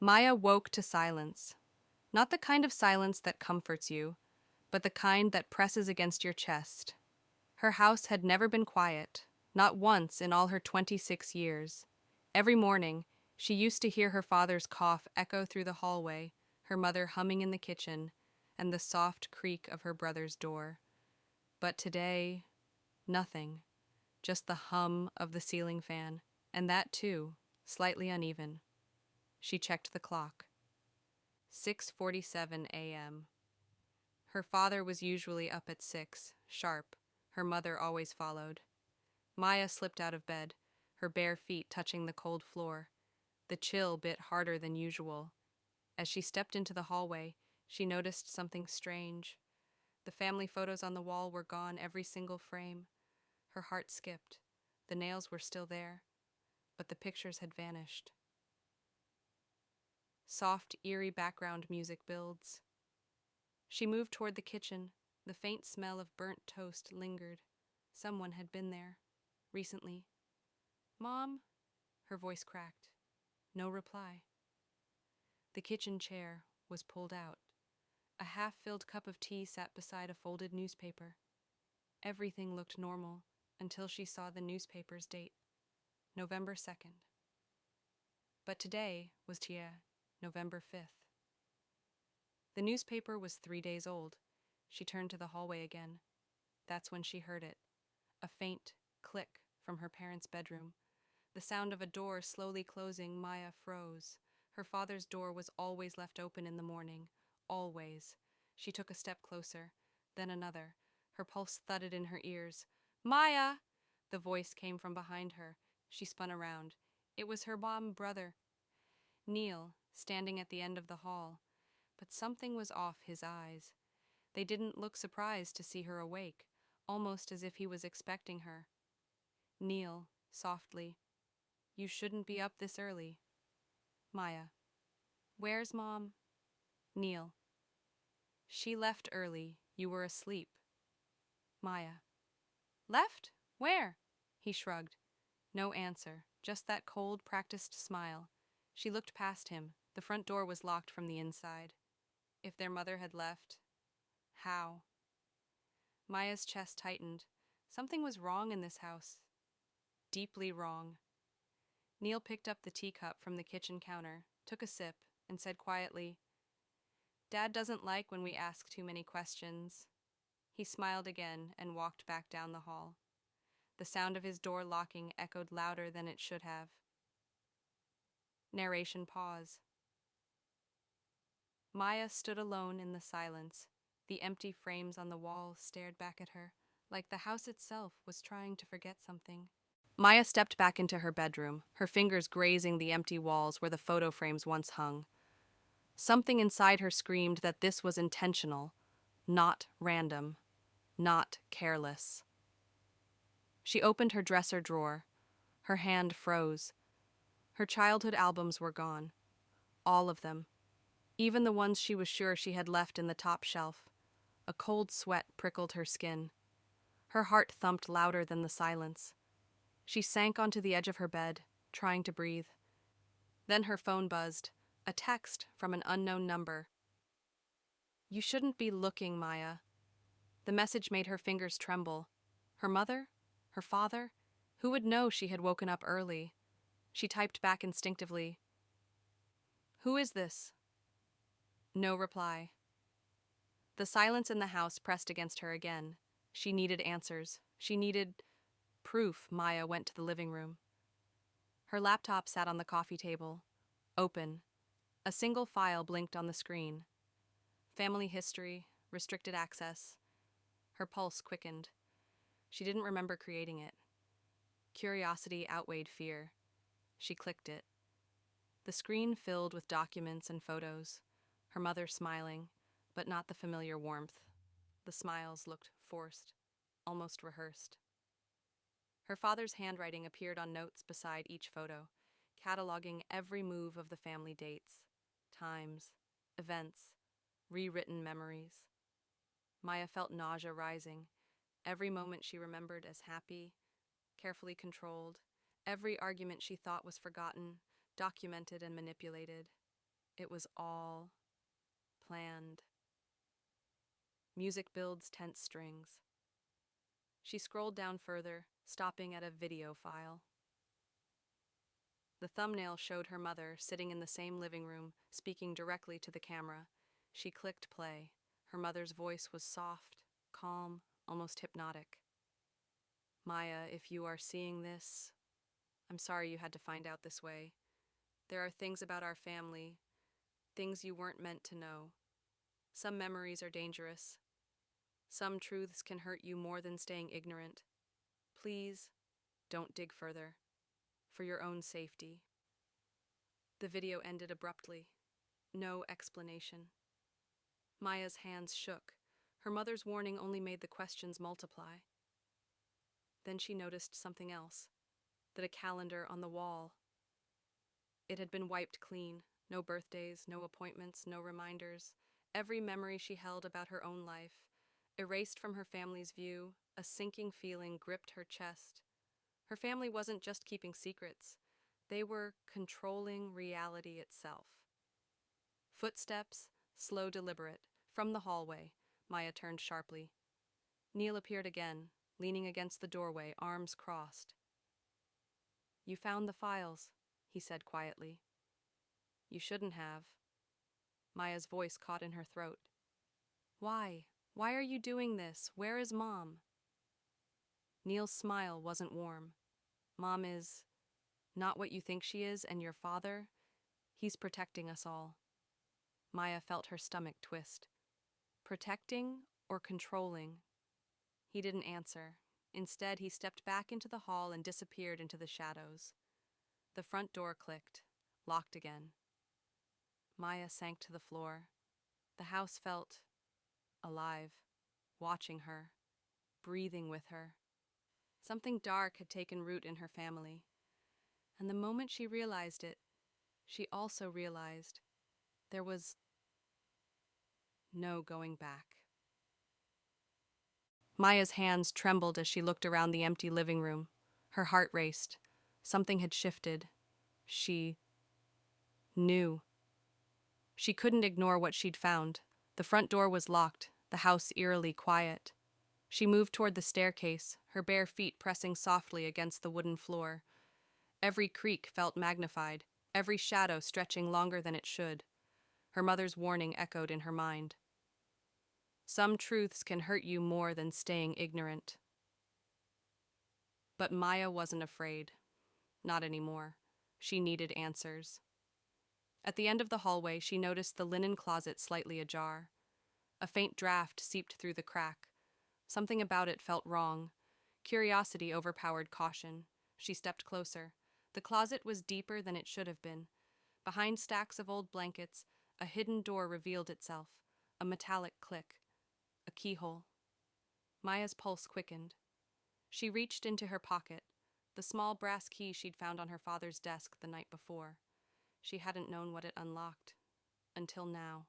Maya woke to silence. Not the kind of silence that comforts you, but the kind that presses against your chest. Her house had never been quiet, not once in all her 26 years. Every morning, she used to hear her father's cough echo through the hallway, her mother humming in the kitchen, and the soft creak of her brother's door. But today, nothing, just the hum of the ceiling fan, and that too, slightly uneven. She checked the clock. 6:47 a.m. Her father was usually up at 6, sharp. Her mother always followed. Maya slipped out of bed, her bare feet touching the cold floor. The chill bit harder than usual. As she stepped into the hallway, she noticed something strange. The family photos on the wall were gone, every single frame. Her heart skipped. The nails were still there, but the pictures had vanished. Soft, eerie background music builds. She moved toward the kitchen. The faint smell of burnt toast lingered. Someone had been there. Recently. "Mom?" Her voice cracked. No reply. The kitchen chair was pulled out. A half-filled cup of tea sat beside a folded newspaper. Everything looked normal until she saw the newspaper's date, November 2nd. But today was November 5th. The newspaper was 3 days old. She turned to the hallway again. That's when she heard it. A faint click from her parents' bedroom. The sound of a door slowly closing. Maya froze. Her father's door was always left open in the morning. Always. She took a step closer, then another. Her pulse thudded in her ears. "Maya!" The voice came from behind her. She spun around. It was her brother, Neil, standing at the end of the hall. But something was off his eyes. They didn't look surprised to see her awake, almost as if he was expecting her. Neil, softly, "You shouldn't be up this early." Maya, "Where's Mom?" Neil, "She left early. You were asleep." Maya, "Left? Where?" He shrugged. No answer, just that cold, practiced smile. She looked past him. The front door was locked from the inside. If their mother had left, how? Maya's chest tightened. Something was wrong in this house. Deeply wrong. Neil picked up the teacup from the kitchen counter, took a sip, and said quietly, "Dad doesn't like when we ask too many questions." He smiled again and walked back down the hall. The sound of his door locking echoed louder than it should have. Narration pause. Maya stood alone in the silence. The empty frames on the wall stared back at her, like the house itself was trying to forget something. Maya stepped back into her bedroom, her fingers grazing the empty walls where the photo frames once hung. Something inside her screamed that this was intentional, not random, not careless. She opened her dresser drawer. Her hand froze. Her childhood albums were gone. All of them. Even the ones she was sure she had left in the top shelf. A cold sweat prickled her skin. Her heart thumped louder than the silence. She sank onto the edge of her bed, trying to breathe. Then her phone buzzed, a text from an unknown number. "You shouldn't be looking, Maya." The message made her fingers tremble. Her mother? Her father? Who would know she had woken up early? She typed back instinctively, "Who is this?" No reply. The silence in the house pressed against her again. She needed answers. She needed proof. Maya went to the living room. Her laptop sat on the coffee table, open. A single file blinked on the screen. Family history, restricted access. Her pulse quickened. She didn't remember creating it. Curiosity outweighed fear. She clicked it. The screen filled with documents and photos. Her mother smiling, but not the familiar warmth. The smiles looked forced, almost rehearsed. Her father's handwriting appeared on notes beside each photo, cataloging every move of the family, dates, times, events, rewritten memories. Maya felt nausea rising. Every moment she remembered as happy, carefully controlled. Every argument she thought was forgotten, documented and manipulated. It was all planned. Music builds tense strings. She scrolled down further, stopping at a video file. The thumbnail showed her mother sitting in the same living room, speaking directly to the camera. She clicked play. Her mother's voice was soft, calm, almost hypnotic. Maya, if you are seeing this, I'm sorry you had to find out this way. There are things about our family, things you weren't meant to know. Some memories are dangerous. Some truths can hurt you more than staying ignorant. Please, don't dig further. For your own safety. The video ended abruptly. No explanation. Maya's hands shook. Her mother's warning only made the questions multiply. Then she noticed something else. The calendar on the wall. It had been wiped clean. No birthdays, no appointments, no reminders. Every memory she held about her own life. Erased from her family's view, a sinking feeling gripped her chest. Her family wasn't just keeping secrets. They were controlling reality itself. Footsteps, slow, deliberate. From the hallway, Maya turned sharply. Neil appeared again, leaning against the doorway, arms crossed. You found the files, he said quietly. You shouldn't have. Maya's voice caught in her throat. Why? Why are you doing this? Where is Mom? Neil's smile wasn't warm. Mom is not what you think she is, and your father, he's protecting us all. Maya felt her stomach twist. Protecting or controlling? He didn't answer. Instead, he stepped back into the hall and disappeared into the shadows. The front door clicked, locked again. Maya sank to the floor. The house felt alive, watching her, breathing with her. Something dark had taken root in her family. And the moment she realized it, she also realized there was no going back. Maya's hands trembled as she looked around the empty living room. Her heart raced. Something had shifted. She knew. She couldn't ignore what she'd found. The front door was locked, the house eerily quiet. She moved toward the staircase, her bare feet pressing softly against the wooden floor. Every creak felt magnified, every shadow stretching longer than it should. Her mother's warning echoed in her mind. Some truths can hurt you more than staying ignorant. But Maya wasn't afraid. Not anymore. She needed answers. At the end of the hallway, she noticed the linen closet slightly ajar. A faint draft seeped through the crack. Something about it felt wrong. Curiosity overpowered caution. She stepped closer. The closet was deeper than it should have been. Behind stacks of old blankets, a hidden door revealed itself, a metallic click, a keyhole. Maya's pulse quickened. She reached into her pocket, the small brass key she'd found on her father's desk the night before. She hadn't known what it unlocked. Until now.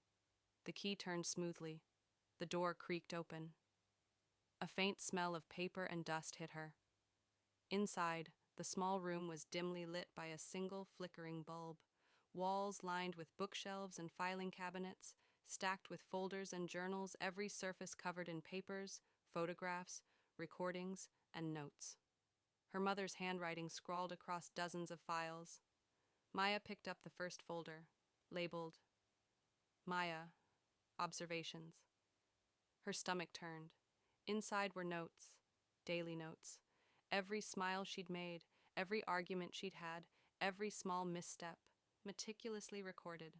The key turned smoothly. The door creaked open. A faint smell of paper and dust hit her. Inside, the small room was dimly lit by a single flickering bulb. Walls lined with bookshelves and filing cabinets, stacked with folders and journals, every surface covered in papers, photographs, recordings, and notes. Her mother's handwriting scrawled across dozens of files. Maya picked up the first folder, labeled Maya, Observations. Her stomach turned. Inside were notes, daily notes. Every smile she'd made, every argument she'd had, every small misstep, meticulously recorded.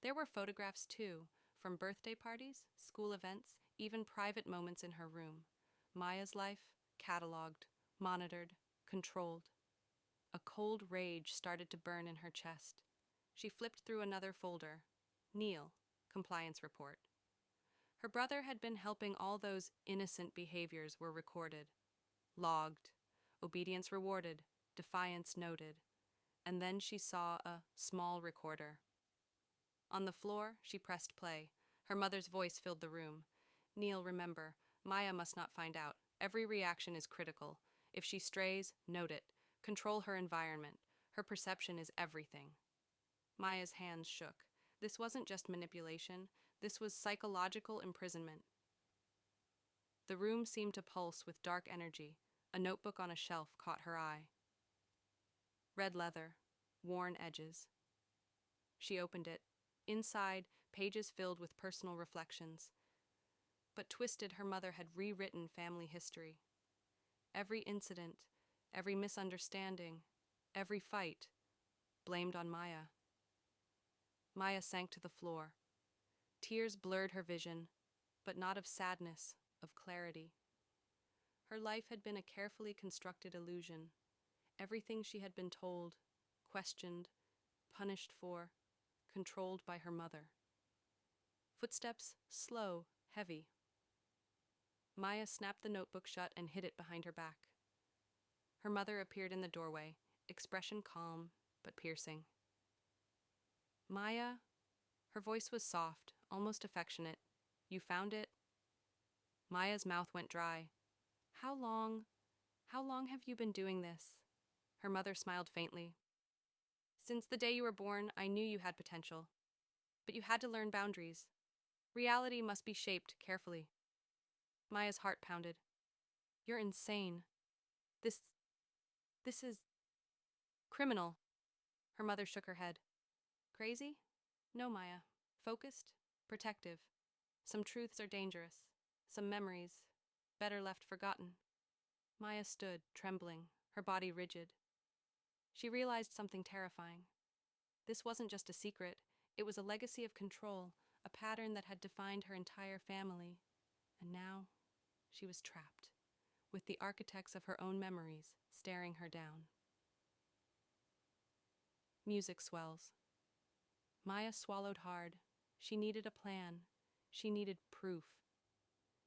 There were photographs too, from birthday parties, school events, even private moments in her room. Maya's life, cataloged, monitored, controlled. A cold rage started to burn in her chest. She flipped through another folder. Neil, compliance report. Her brother had been helping. All those innocent behaviors were recorded, logged, obedience rewarded, defiance noted. And then she saw a small recorder. On the floor, she pressed play. Her mother's voice filled the room. Neil, remember, Maya must not find out. Every reaction is critical. If she strays, note it. Control her environment. Her perception is everything. Maya's hands shook. This wasn't just manipulation, this was psychological imprisonment. The room seemed to pulse with dark energy. A notebook on a shelf caught her eye. Red leather, worn edges. She opened it. Inside, pages filled with personal reflections. But twisted, her mother had rewritten family history. Every incident, every misunderstanding, every fight, blamed on Maya. Maya sank to the floor. Tears blurred her vision, but not of sadness, of clarity. Her life had been a carefully constructed illusion. Everything she had been told, questioned, punished for, controlled by her mother. Footsteps, slow, heavy. Maya snapped the notebook shut and hid it behind her back. Her mother appeared in the doorway, expression calm but piercing. Maya, her voice was soft, almost affectionate. You found it? Maya's mouth went dry. How long have you been doing this? Her mother smiled faintly. Since the day you were born, I knew you had potential. But you had to learn boundaries. Reality must be shaped carefully. Maya's heart pounded. You're insane. This is criminal. Her mother shook her head. Crazy? No, Maya. Focused, protective. Some truths are dangerous. Some memories, better left forgotten. Maya stood, trembling, her body rigid. She realized something terrifying. This wasn't just a secret, it was a legacy of control, a pattern that had defined her entire family. And now, she was trapped, with the architects of her own memories staring her down. Music swells. Maya swallowed hard. She needed a plan. She needed proof.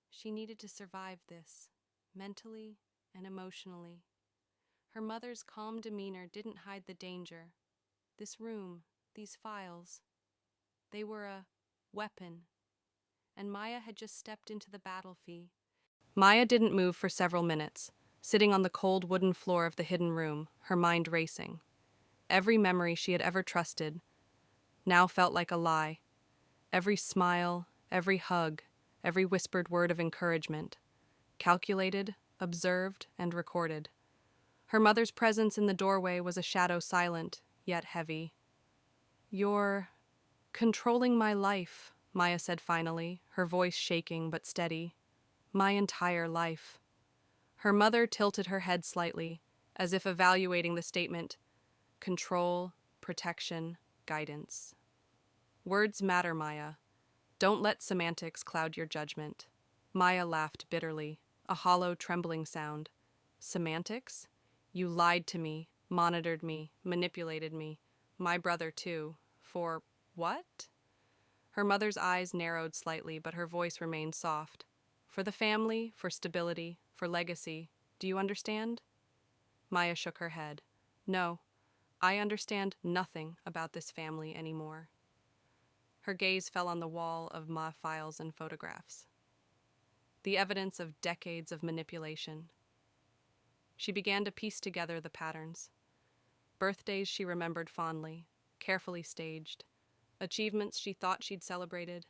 She needed to survive this, mentally and emotionally. Her mother's calm demeanor didn't hide the danger. This room, these files, they were a weapon. And Maya had just stepped into the battlefield. Maya didn't move for several minutes, sitting on the cold wooden floor of the hidden room, her mind racing. Every memory she had ever trusted now felt like a lie. Every smile, every hug, every whispered word of encouragement, calculated, observed, and recorded. Her mother's presence in the doorway was a shadow silent, yet heavy. You're controlling my life, Maya said finally, her voice shaking but steady. My entire life. Her mother tilted her head slightly, as if evaluating the statement. Control, protection, guidance. Words matter, Maya. Don't let semantics cloud your judgment. Maya laughed bitterly, a hollow, trembling sound. Semantics? You lied to me, monitored me, manipulated me. My brother, too. For what? Her mother's eyes narrowed slightly, but her voice remained soft. For the family, for stability, for legacy. Do you understand? Maya shook her head. No, I understand nothing about this family anymore. Her gaze fell on the wall of Ma files and photographs. The evidence of decades of manipulation. She began to piece together the patterns. Birthdays she remembered fondly, carefully staged. Achievements she thought she'd celebrated,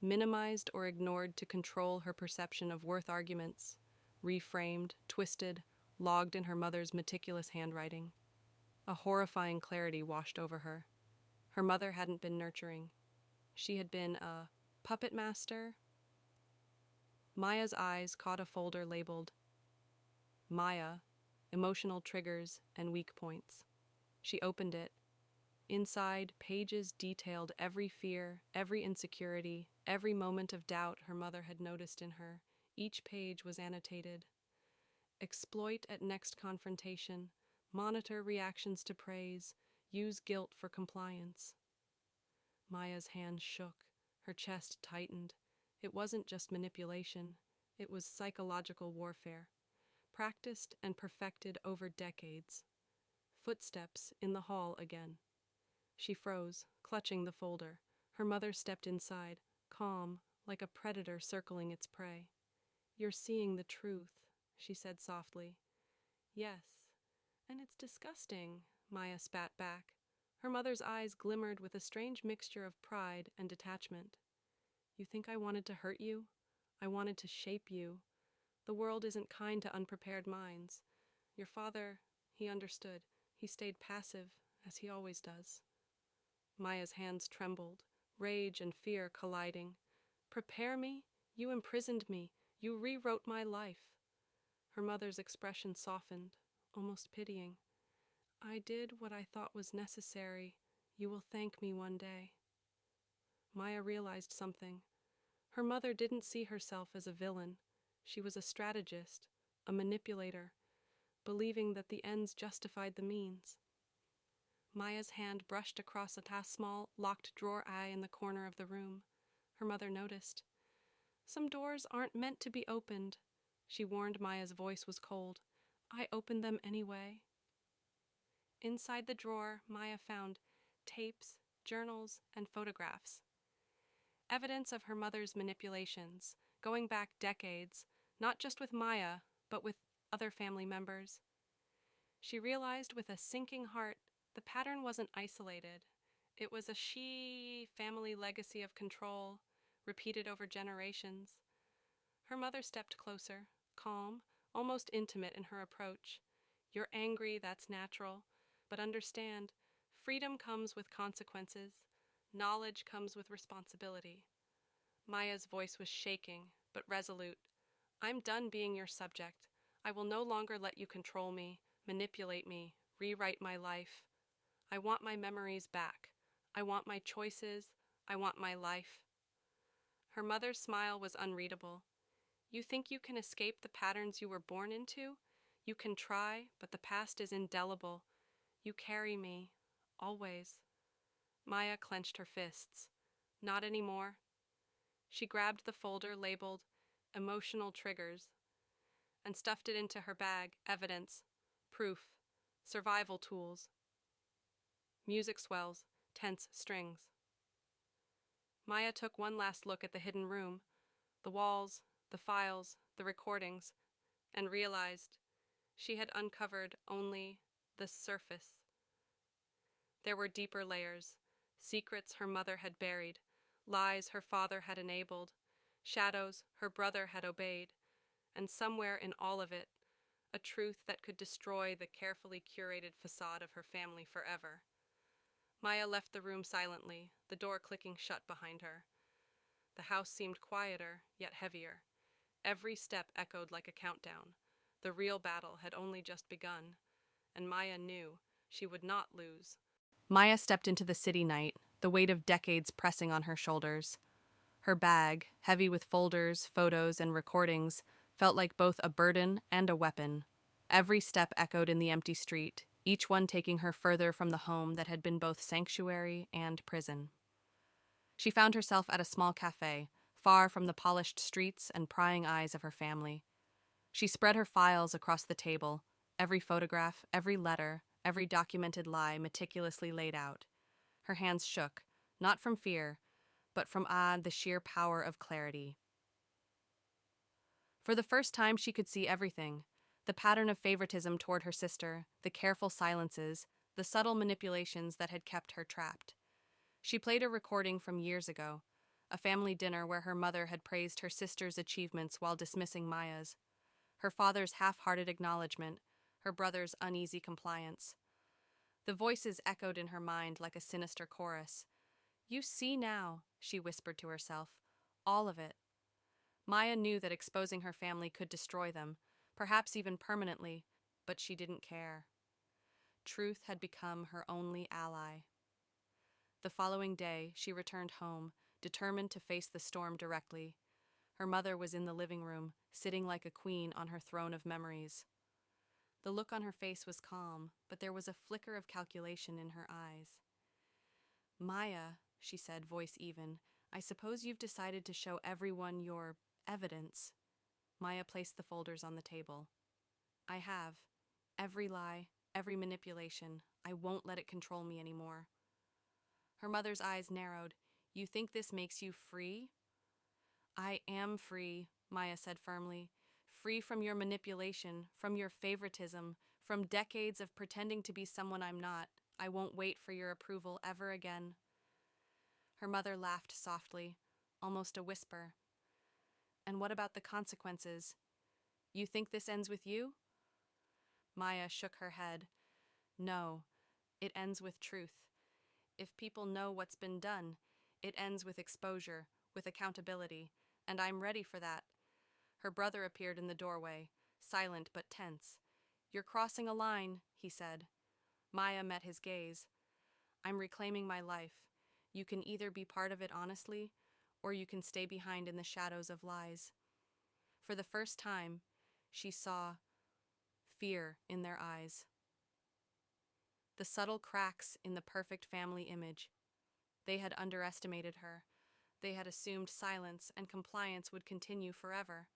minimized or ignored to control her perception of worth arguments, reframed, twisted, logged in her mother's meticulous handwriting. A horrifying clarity washed over her. Her mother hadn't been nurturing. She had been a puppet master. Maya's eyes caught a folder labeled Maya, Emotional Triggers and Weak Points. She opened it. Inside, pages detailed every fear, every insecurity, every moment of doubt her mother had noticed in her. Each page was annotated. Exploit at next confrontation. Monitor reactions to praise. Use guilt for compliance. Maya's hands shook. Her chest tightened. It wasn't just manipulation. It was psychological warfare, practiced and perfected over decades. Footsteps in the hall again. She froze, clutching the folder. Her mother stepped inside, calm, like a predator circling its prey. You're seeing the truth, she said softly. Yes, and it's disgusting, Maya spat back. Her mother's eyes glimmered with a strange mixture of pride and detachment. You think I wanted to hurt you? I wanted to shape you. The world isn't kind to unprepared minds. Your father, he understood. He stayed passive, as he always does. Maya's hands trembled, rage and fear colliding. Prepare me? You imprisoned me. You rewrote my life. Her mother's expression softened, almost pitying. I did what I thought was necessary. You will thank me one day. Maya realized something. Her mother didn't see herself as a villain. She was a strategist, a manipulator, believing that the ends justified the means. Maya's hand brushed across a small, locked drawer eye in the corner of the room. Her mother noticed. Some doors aren't meant to be opened, she warned. Maya's voice was cold. I opened them anyway. Inside the drawer, Maya found tapes, journals, and photographs. Evidence of her mother's manipulations, going back decades, not just with Maya, but with other family members. She realized with a sinking heart the pattern wasn't isolated. It was a she family legacy of control, repeated over generations. Her mother stepped closer, calm, almost intimate in her approach. You're angry, that's natural, but understand, freedom comes with consequences. Knowledge comes with responsibility. Maya's voice was shaking, but resolute. I'm done being your subject. I will no longer let you control me, manipulate me, rewrite my life. I want my memories back. I want my choices. I want my life. Her mother's smile was unreadable. You think you can escape the patterns you were born into? You can try, but the past is indelible. You carry me, always. Maya clenched her fists. Not anymore. She grabbed the folder labeled Emotional Triggers and stuffed it into her bag. Evidence, proof, survival tools. Music swells, tense strings. Maya took one last look at the hidden room, the walls, the files, the recordings, and realized she had uncovered only the surface. There were deeper layers, secrets her mother had buried, lies her father had enabled, shadows her brother had obeyed, and somewhere in all of it, a truth that could destroy the carefully curated facade of her family forever. Maya left the room silently, the door clicking shut behind her. The house seemed quieter, yet heavier. Every step echoed like a countdown. The real battle had only just begun, and Maya knew she would not lose. Maya stepped into the city night, the weight of decades pressing on her shoulders. Her bag, heavy with folders, photos, and recordings, felt like both a burden and a weapon. Every step echoed in the empty street, each one taking her further from the home that had been both sanctuary and prison. She found herself at a small cafe, far from the polished streets and prying eyes of her family. She spread her files across the table, every photograph, every letter, every documented lie meticulously laid out. Her hands shook, not from fear, but from the sheer power of clarity. For the first time, she could see everything: the pattern of favoritism toward her sister, the careful silences, the subtle manipulations that had kept her trapped. She played a recording from years ago, a family dinner where her mother had praised her sister's achievements while dismissing Maya's, her father's half-hearted acknowledgement, her brother's uneasy compliance. The voices echoed in her mind like a sinister chorus. You see now, she whispered to herself, all of it. Maya knew that exposing her family could destroy them, perhaps even permanently, but she didn't care. Truth had become her only ally. The following day, she returned home, determined to face the storm directly. Her mother was in the living room, sitting like a queen on her throne of memories. The look on her face was calm, but there was a flicker of calculation in her eyes. Maya, she said, voice even, I suppose you've decided to show everyone your evidence. Maya placed the folders on the table. I have. Every lie, every manipulation. I won't let it control me anymore. Her mother's eyes narrowed. You think this makes you free? I am free, Maya said firmly. Free from your manipulation, from your favoritism, from decades of pretending to be someone I'm not. I won't wait for your approval ever again." Her mother laughed softly, almost a whisper. "And what about the consequences? You think this ends with you?" Maya shook her head. "No, it ends with truth. If people know what's been done, it ends with exposure, with accountability, and I'm ready for that." Her brother appeared in the doorway, silent but tense. "You're crossing a line," he said. Maya met his gaze. "I'm reclaiming my life. You can either be part of it honestly, or you can stay behind in the shadows of lies." For the first time, she saw fear in their eyes. The subtle cracks in the perfect family image. They had underestimated her. They had assumed silence and compliance would continue forever.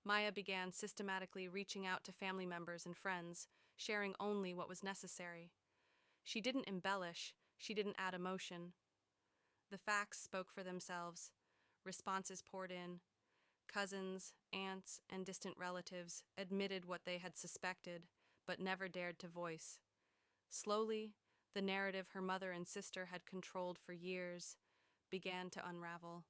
Maya began systematically reaching out to family members and friends, sharing only what was necessary. She didn't embellish, she didn't add emotion. The facts spoke for themselves. Responses poured in. Cousins, aunts, and distant relatives admitted what they had suspected, but never dared to voice. Slowly, the narrative her mother and sister had controlled for years began to unravel.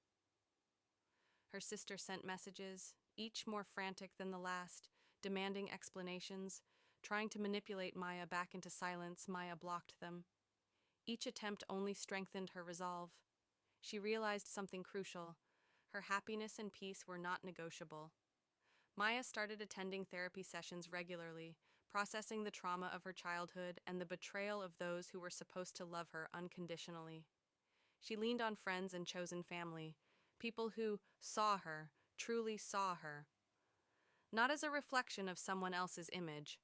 Her sister sent messages, each more frantic than the last, demanding explanations. Trying to manipulate Maya back into silence, Maya blocked them. Each attempt only strengthened her resolve. She realized something crucial. Her happiness and peace were not negotiable. Maya started attending therapy sessions regularly, processing the trauma of her childhood and the betrayal of those who were supposed to love her unconditionally. She leaned on friends and chosen family, people who saw her, truly saw her, not as a reflection of someone else's image.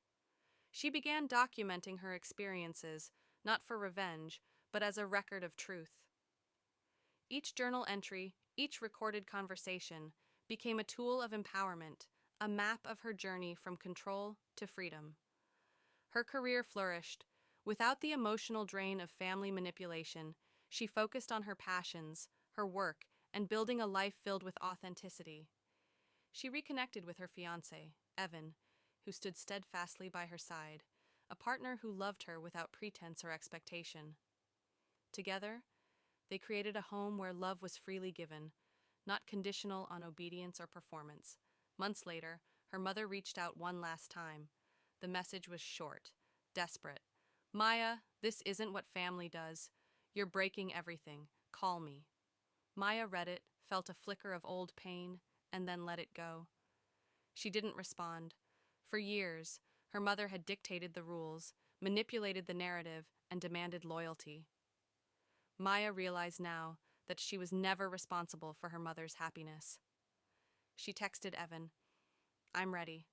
She began documenting her experiences, not for revenge, but as a record of truth. Each journal entry, each recorded conversation, became a tool of empowerment, a map of her journey from control to freedom. Her career flourished. Without the emotional drain of family manipulation, she focused on her passions, her work, and building a life filled with authenticity. She reconnected with her fiancé, Evan, who stood steadfastly by her side, a partner who loved her without pretense or expectation. Together, they created a home where love was freely given, not conditional on obedience or performance. Months later, her mother reached out one last time. The message was short, desperate. "Maya, this isn't what family does. You're breaking everything. Call me." Maya read it, felt a flicker of old pain, and then let it go. She didn't respond. For years, her mother had dictated the rules, manipulated the narrative, and demanded loyalty. Maya realized now that she was never responsible for her mother's happiness. She texted Evan, "I'm ready."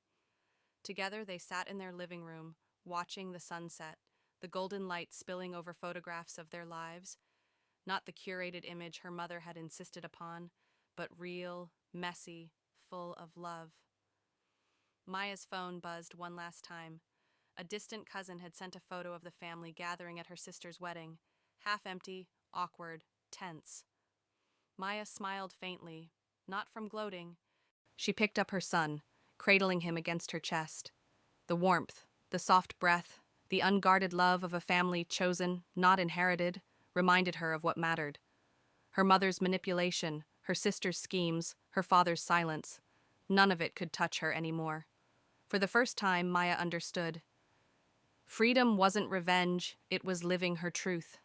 Together they sat in their living room, watching the sunset, the golden light spilling over photographs of their lives, not the curated image her mother had insisted upon, but real, messy, full of love. Maya's phone buzzed one last time. A distant cousin had sent a photo of the family gathering at her sister's wedding, half empty, awkward, tense. Maya smiled faintly, not from gloating. She picked up her son, cradling him against her chest. The warmth, the soft breath, the unguarded love of a family chosen, not inherited, reminded her of what mattered. Her mother's manipulation, her sister's schemes, her father's silence. None of it could touch her anymore. For the first time, Maya understood. Freedom wasn't revenge, it was living her truth.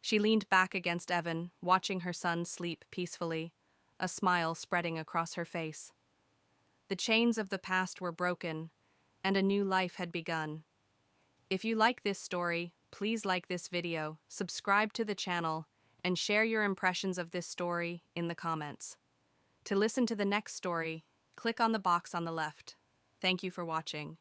She leaned back against Evan, watching her son sleep peacefully, a smile spreading across her face. The chains of the past were broken, and a new life had begun. If you like this story, please like this video, subscribe to the channel, and share your impressions of this story in the comments. To listen to the next story, click on the box on the left. Thank you for watching.